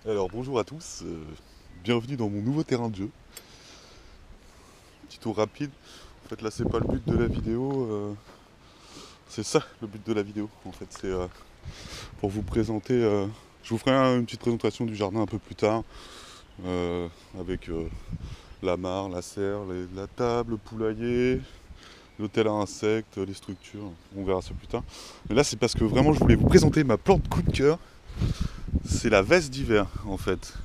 Alors bonjour à tous, bienvenue dans mon nouveau terrain de jeu. Petit tour rapide. En fait là c'est pas le but de la vidéo, c'est ça le but de la vidéo. En fait c'est pour vous présenter, je vous ferai une petite présentation du jardin un peu plus tard, avec la mare, la serre, la table, le poulailler, l'hôtel à insectes, les structures. On verra ça plus tard. Mais là c'est parce que vraiment je voulais vous présenter ma plante coup de cœur. C'est la veste d'hiver en fait.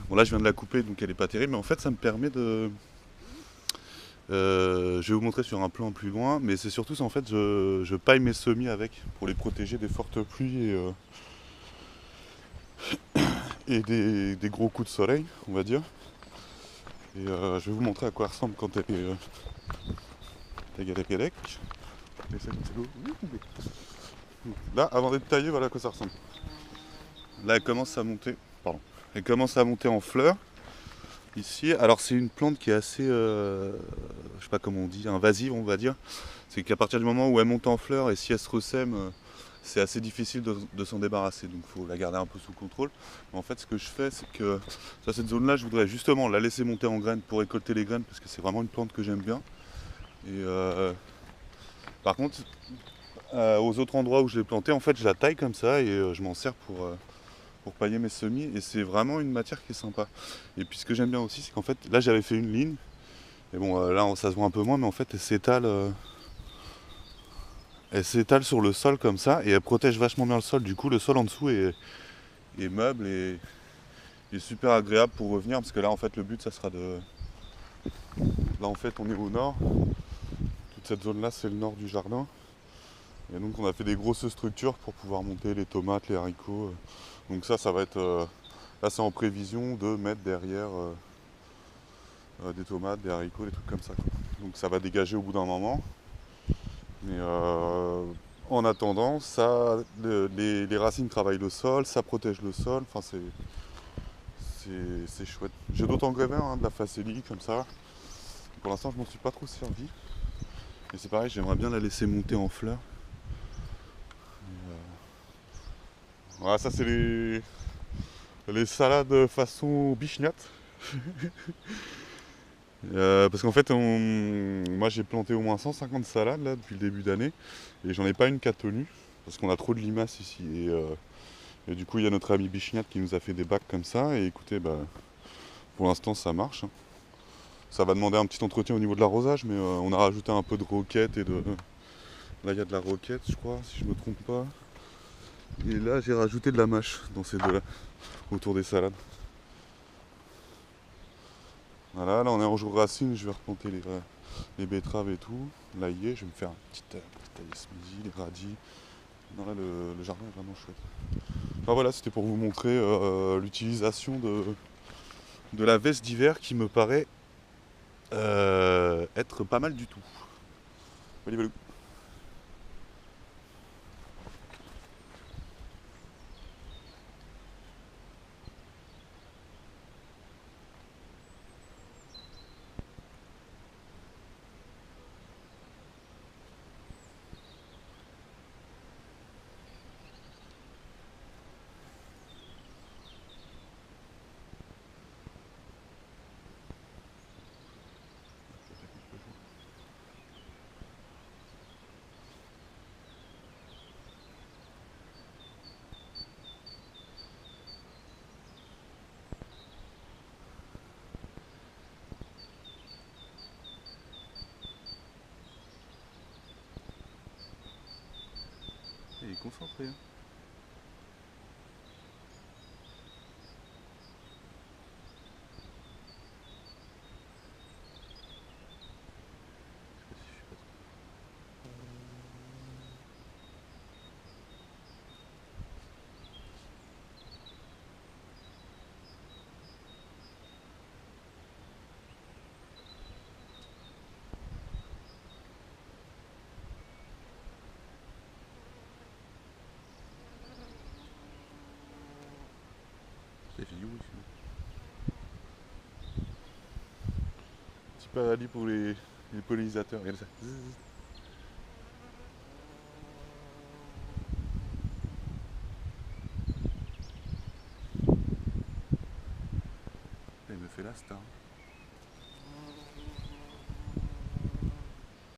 Bon là je viens de la couper donc elle est pas terrible, mais en fait ça me permet de... je vais vous montrer sur un plan plus loin, mais c'est surtout ça en fait je paille mes semis avec pour les protéger des fortes pluies et des gros coups de soleil, on va dire. Et je vais vous montrer à quoi elle ressemble quand elle est tagadec. Là, avant d'être taillée, voilà à quoi ça ressemble. Là, elle commence à monter, pardon, elle commence à monter en fleurs. Ici, alors c'est une plante qui est assez, je sais pas comment on dit, invasive on va dire. C'est qu'à partir du moment où elle monte en fleurs et si elle se ressème, c'est assez difficile de s'en débarrasser. Donc il faut la garder un peu sous contrôle. Mais en fait ce que je fais c'est que sur cette zone là je voudrais justement la laisser monter en graines pour récolter les graines parce que c'est vraiment une plante que j'aime bien. Et par contre aux autres endroits où je l'ai plantée en fait je la taille comme ça et je m'en sers pour pailler mes semis et c'est vraiment une matière qui est sympa. Et puis ce que j'aime bien aussi c'est qu'en fait là j'avais fait une ligne. Et bon là ça se voit un peu moins mais en fait elle s'étale sur le sol comme ça et elle protège vachement bien le sol. Du coup, le sol en dessous est meuble et est super agréable pour revenir parce que là, en fait, le but, ça sera de. Là, en fait, on est au nord. Toute cette zone-là, c'est le nord du jardin. Et donc, on a fait des grosses structures pour pouvoir monter les tomates, les haricots. Donc, ça va être. Là, c'est en prévision de mettre derrière des tomates, des haricots, des trucs comme ça, quoi. Donc, ça va dégager au bout d'un moment. Mais en attendant, ça, les racines travaillent le sol, ça protège le sol. Enfin, c'est chouette. J'ai d'autres engrais verts, hein, de la facélie comme ça. Pour l'instant, je m'en suis pas trop servi. Et c'est pareil, j'aimerais bien la laisser monter en fleurs. Voilà, ça c'est les salades façon bichnat. Parce qu'en fait, moi j'ai planté au moins 150 salades là depuis le début d'année. Et j'en ai pas une qui a tenu. Parce qu'on a trop de limaces ici. Et du coup, il y a notre ami bichnat qui nous a fait des bacs comme ça. Et écoutez, bah, pour l'instant, ça marche, hein. Ça va demander un petit entretien au niveau de l'arrosage, mais on a rajouté un peu de roquette et de. Là, il y a de la roquette, je crois, si je me trompe pas. Et là, j'ai rajouté de la mâche dans ces deux-là, autour des salades. Voilà, là, on est en jour racine, je vais replanter les betteraves et tout. L'ail, je vais me faire un petit taillé ce midi, les radis. Non, là, le jardin est vraiment chouette. Enfin voilà, c'était pour vous montrer l'utilisation de la veste d'hiver qui me paraît être pas mal du tout. Valou, valou. Il est concentré, hein. Il fait you, petit paradis pour les pollinisateurs. Regardez ça. basta.